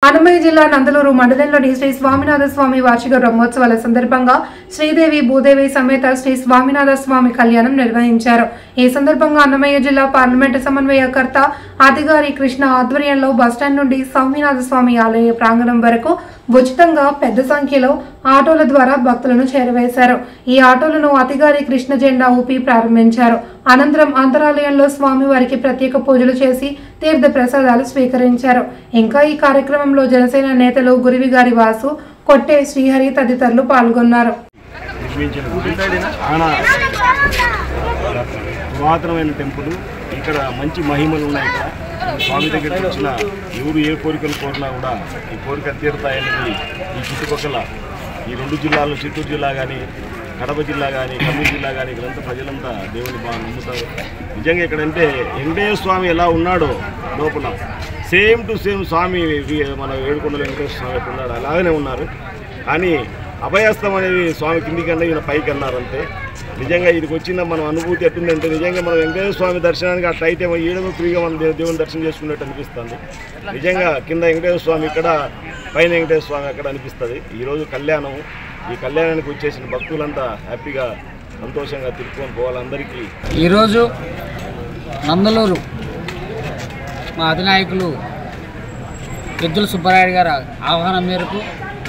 అన్నమయ్య జిల్లా నందలూరు మండలంలోని శ్రీ స్వామినాథ స్వామి వార్షిక బ్రహ్మోత్సవాల సందర్భంగా శ్రీదేవి భూదేవి సమేత శ్రీ స్వామినాథ స్వామి కళ్యాణం నిర్వహించారు। ఈ సందర్భంగా అన్నమయ్య జిల్లా పార్లమెంటు సమన్వయకర్త అధికారి కృష్ణ ఆధ్వర్యంలో బస్టాండ్ నుండి స్వామినాథ స్వామి ఆలయ ప్రాంగణం వరకు ఉచితంగా పెద్ద సంఖ్యలో ఆటోల ద్వారా భక్తులను చేరవేశారు। ఈ ఆటోలను అధికారి కృష్ణ జెండా ఊపి ప్రారంభించారు। అనంతరం అంతరాలయంలో స్వామివారికి ప్రత్యేక పూజలు చేసి తీర్థ ప్రసాదాలు స్వీకరించారు। ఇంకా ఈ కార్యక్రమంలో జనసేన నేతలు గురివిగారి వాసు, కొట్టే శ్రీహరి తదితరులు పాల్గొన్నారు। పురాతనమైన టెంపుల్ ఇక్కడ మంచి మహిమలు ఉన్నాయి। స్వామి దగ్గరికి వచ్చిన ఎవరు ఏ కోరికలు కోరినా కూడా ఈ కోరికలు తీరుతాయనేది ఈ చుట్టుపక్కల ఈ రెండు జిల్లాల్లో చిత్తూరు జిల్లా కానీ కడప జిల్లా కానీ కర్నూలు జిల్లా కానీ ఇక్కడంతా ప్రజలంతా దేవుని బాగా నమ్ముతారు। నిజంగా ఇక్కడంటే వెంకటేశ్వర స్వామి ఎలా ఉన్నాడో లోపల సేమ్ టు సేమ్ స్వామి మన ఏడుకొండల వెంకటేశ్వర స్వామి ఎక్కడ ఉన్నాడు అలాగనే ఉన్నారు। కానీ అభయస్తం అనేది స్వామి కిందికన్నా ఈయన పైకి అన్నారంతే। నిజంగా ఇది వచ్చిన మనం అనుభూతి ఎట్టుందంటే నిజంగా మనం వెంకటేశ్వర స్వామి దర్శనానికి అట్లా అయితే ఏడవ ఫ్రీగా మనం దేవుని దర్శనం చేసుకున్నట్టు అనిపిస్తుంది। నిజంగా కింద వెంకటేశ్వర స్వామి ఇక్కడ, పైన వెంకటేశ్వర స్వామి అక్కడ అనిపిస్తుంది। ఈరోజు కళ్యాణం, ఈ కళ్యాణానికి వచ్చేసిన భక్తులంతా హ్యాపీగా సంతోషంగా తిరుపుకొని పోవాలందరికీ। ఈరోజు నందలూరు మా అధినాయకులు పెద్దల సుబ్బరాయుడు గారి ఆహ్వానం మేరకు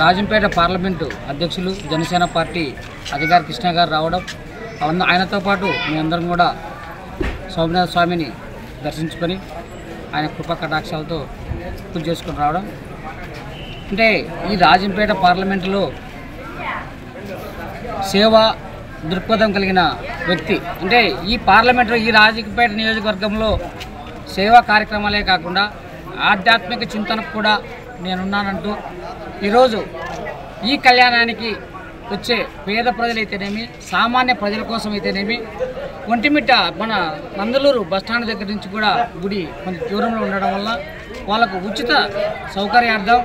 రాజంపేట పార్లమెంటు అధ్యక్షులు జనసేన పార్టీ అధికారి కృష్ణ గారు రావడం, ఆయనతో పాటు మేమందరం కూడా స్వామినాథ స్వామిని దర్శించుకొని ఆయన కృపా కటాక్షాలతో పూజ చేసుకొని రావడం। అంటే ఈ రాజంపేట పార్లమెంటులో సేవా దృక్పథం కలిగిన వ్యక్తి, అంటే ఈ పార్లమెంటులో ఈ రాజంపేట నియోజకవర్గంలో సేవా కార్యక్రమాలే కాకుండా ఆధ్యాత్మిక చింతనకు కూడా నేనున్నానంటూ ఈరోజు ఈ కళ్యాణానికి వచ్చే పేద ప్రజలైతేనేమి, సామాన్య ప్రజల కోసం అయితేనేమి, ఒంటిమిట్ట మన నందలూరు బస్టాండ్ దగ్గర నుంచి కూడా గుడి కొంచెం దూరంలో ఉండడం వల్ల వాళ్ళకు ఉచిత సౌకర్యార్థం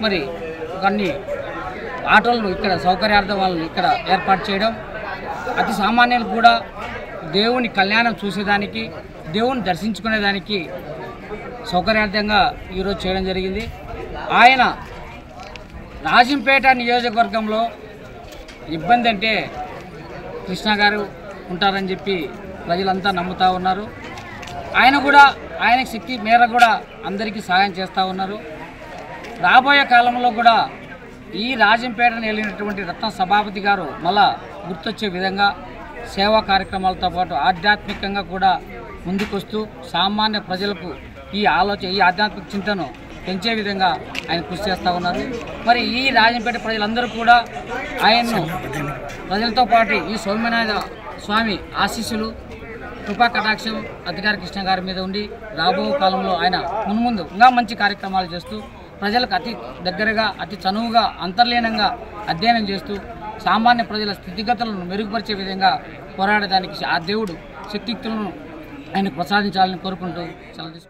మరి కొన్ని ఆటోలను ఇక్కడ సౌకర్యార్థం వాళ్ళని ఇక్కడ ఏర్పాటు చేయడం, అతి సామాన్యులు కూడా దేవుని కళ్యాణం చూసేదానికి, దేవుని దర్శించుకునేదానికి సౌకర్యార్థంగా ఈరోజు చేయడం జరిగింది। ఆయన రాజంపేట నియోజకవర్గంలో ఇబ్బంది అంటే కృష్ణ గారు ఉంటారని చెప్పి ప్రజలంతా నమ్ముతూ ఉన్నారు। ఆయన కూడా ఆయన శక్తి మేర కూడా అందరికీ సహాయం చేస్తూ ఉన్నారు। రాబోయే కాలంలో కూడా ఈ రాజంపేటను వెళ్ళినటువంటి రత్న సభాపతి గారు మళ్ళా గుర్తొచ్చే విధంగా సేవా కార్యక్రమాలతో పాటు ఆధ్యాత్మికంగా కూడా ముందుకొస్తూ సామాన్య ప్రజలకు ఈ ఆధ్యాత్మిక చింతను పెంచే విధంగా ఆయన కృషి చేస్తూ ఉన్నారు। మరి ఈ రాజంపేట ప్రజలందరూ కూడా ఆయన్ను ప్రజలతో పాటు ఈ స్వామినాథ స్వామి ఆశీస్సులు, కృపా కటాక్షం అధికారి కృష్ణ గారి మీద ఉండి రాబో కాలంలో ఆయన మున్ముందు ఇంకా మంచి కార్యక్రమాలు చేస్తూ ప్రజలకు అతి దగ్గరగా, అతి చనువుగా, అంతర్లీనంగా అధ్యయనం చేస్తూ సామాన్య ప్రజల స్థితిగతులను మెరుగుపరిచే విధంగా పోరాడడానికి ఆ దేవుడు శక్తియుక్తులను ఆయన ప్రసాదించాలని కోరుకుంటూ సెలవు తీసుకుంటారు।